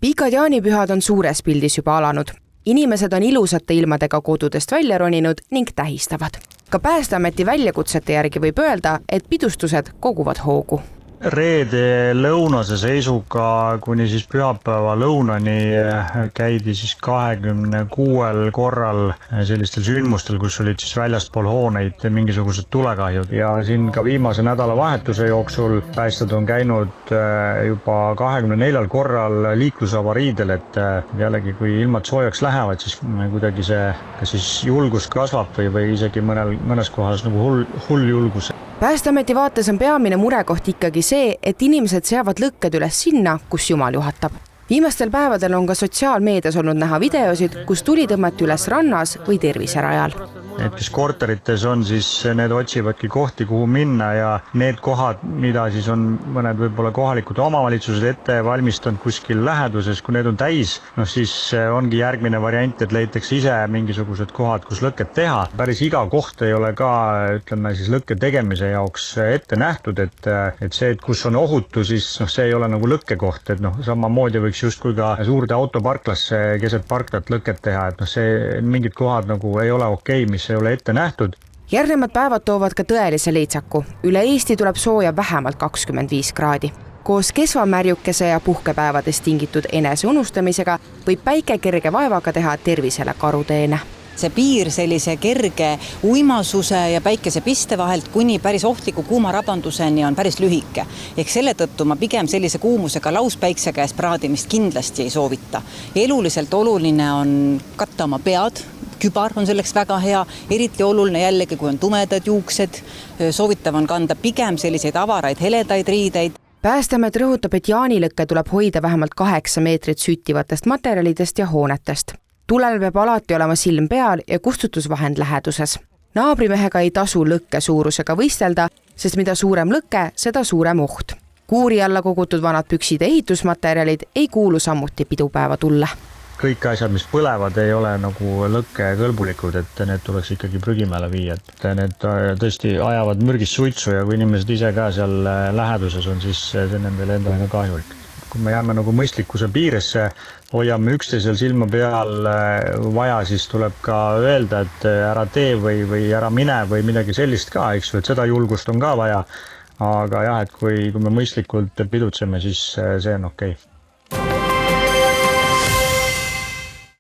Pikad jaanipühad on suures pildis juba alanud. Inimesed on ilusate ilmadega kodudest välja roninud ning tähistavad. Ka Päästeameti väljakutsete järgi võib öelda, et pidustused koguvad hoogu. Reede lõunase seisuga kuni siis pühapäeva lõunani käidi siis 26 korral sellistel sündmustel, kus olid siis väljaspool hooneid mingisugused tulekahjud. Ja siin ka viimase nädalavahetuse jooksul päästjad on käinud juba 24 korral liiklusavariidel, et jällegi kui ilmad soojaks lähevad, siis kuidagi see kas siis julgus kasvab või isegi mõnes kohas nagu hull julgus. Päästeameti vaates on peamine murekoht ikkagi see, et inimesed seavad lõkked üles sinna, kus Jumal juhatab. Viimastel päevadel on ka sotsiaalmeedias olnud näha videosid, kus tuli tõmmati üles rannas või terviserajal. Need, kes korterites on, siis need otsivadki kohti, kuhu minna ja need kohad, mida siis on mõned võib-olla kohalikud omavalitsused ette valmistanud kuskil läheduses, kui need on täis, siis ongi järgmine variant, et leitakse ise mingisugused kohad, kus lõkket teha. Päris iga koht ei ole ka, ütleme siis lõkke tegemise jaoks ette nähtud, et see, et kus on ohutu, siis see ei ole nagu lõkkekoht, et samamoodi võiks justkui ka suurde autoparklasse keset parklat lõket teha, et see mingid kohad nagu ei ole okei, mis ei ole ette nähtud. Järgnevad päevad toovad ka tõelise leitsaku. Üle Eesti tuleb sooja vähemalt 25 kraadi. Koos kesvamärjukese ja puhkepäevadest tingitud enese unustamisega võib päike kerge vaevaga teha tervisele karuteene. See piir sellise kerge uimasuse ja päikese piste vahelt kuni päris ohtliku kuuma rabanduseni on päris lühike. Ehk selle tõttu ma pigem sellise kuumusega lauspäikse käes praadimist kindlasti ei soovita. Eluliselt oluline on katta oma pead, kübar on selleks väga hea, eriti oluline jällegi, kui on tumedad juuksed, soovitav on kanda pigem selliseid avaraid heledaid riideid. Päästeamet rõhutab, et jaanilõkke tuleb hoida vähemalt 8 meetrit süttivatest materjalidest ja hoonetest. Tulel peab alati olema silm peal ja kustutusvahend läheduses. Naabrimehega ei tasu lõkke suurusega võistelda, sest mida suurem lõke, seda suurem oht. Kuuri alla kogutud vanad püksid ja ehitusmaterjalid ei kuulu samuti pidupäeva tulle. Kõik asjad, mis põlevad, ei ole nagu lõkke kõlbulikud, et need tuleks ikkagi prügimäele viia. Et need tõesti ajavad mürgist suitsu ja kui inimesed ise ka seal läheduses on, siis see nendele endale kahjulik. Kui me jääme nagu mõistlikkuse piiresse, hoiame üksteisel silma peal vaja, siis tuleb ka öelda, et ära tee või ära mine või midagi sellist ka, eks ju, et seda julgust on ka vaja. Aga jah, et kui me mõistlikult pidutseme, siis see on okei.